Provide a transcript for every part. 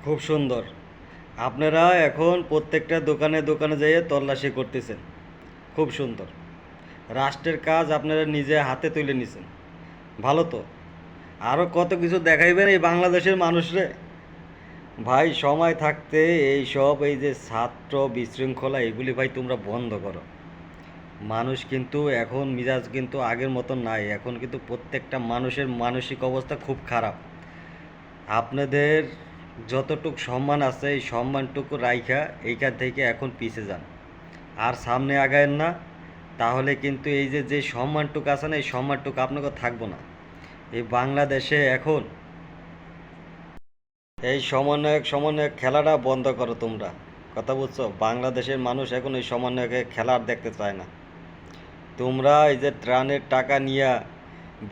খুব সুন্দর। আপনারা এখন প্রত্যেকটা দোকানে দোকানে যেয়ে তল্লাশি করতেছেন। খুব সুন্দর। রাষ্ট্রের কাজ আপনারা নিজে হাতে তুলে নিছেন। ভালো তো। আরও কত কিছু দেখাইবেন এই বাংলাদেশের মানুষরে। ভাই সময় থাকতে এই যে ছাত্র বিশৃঙ্খলা এগুলি ভাই তোমরা বন্ধ করো। মানুষ কিন্তু এখন মিজাজ কিন্তু আগের মতন নাই, এখন কিন্তু প্রত্যেকটা মানুষের মানসিক অবস্থা খুব খারাপ। আপনাদের যতটুক সম্মান আছে এই সম্মানটুকু রাইখা এইখান থেকে এখন পিছে যান, আর সামনে আগায়েন না। তাহলে কিন্তু এই যে যে সম্মানটুকু আছে না এই সম্মানটুকু আপনাকে থাকবো না এই বাংলাদেশে এখন। এই সমন্বয়ক সমন্বয়ক খেলাটা বন্ধ করো তোমরা। কথা বুঝছো? বাংলাদেশের মানুষ এখন এই সমন্বয়কে খেলা আর দেখতে চায় না। তোমরা এই যে ত্রাণের টাকা নিয়ে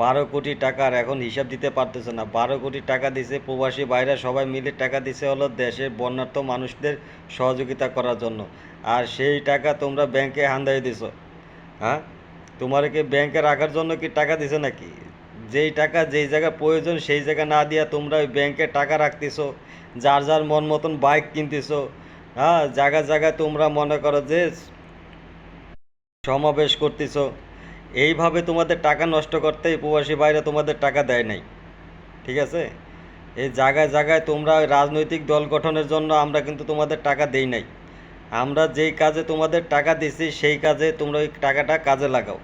12 কোটি টাকার এখন হিসাব দিতে পারতেছো না। 12 কোটি টাকা দিছে প্রবাসী বাইরে সবাই মিলে টাকা দিছে হলো দেশের বন্যার্থ মানুষদের সহযোগিতা করার জন্য। আর সেই টাকা তোমরা ব্যাংকে হান্দাই দিছো। হ্যাঁ, তোমার কি ব্যাংকে রাখার জন্য কি টাকা দিছে নাকি? যেই টাকা যেই জায়গায় প্রয়োজন সেই জায়গা না দিয়া তোমরা ওই ব্যাংকে টাকা রাখতেছো, যার যার মন মতন বাইক কিনতেছো। হ্যাঁ, জায়গায় জায়গায় তোমরা মনে করো যে সমাবেশ করতেছো। এইভাবে তোমাদের টাকা নষ্ট করতে প্রবাসী বাইরে তোমাদের টাকা দেয় নাই। ঠিক আছে? এই জায়গায় জায়গায় তোমরা রাজনৈতিক দল গঠনের জন্য আমরা কিন্তু তোমাদের টাকা দেই নাই। আমরা যেই কাজে তোমাদের টাকা দিছি সেই কাজে তোমরা ওই টাকাটা কাজে লাগাও।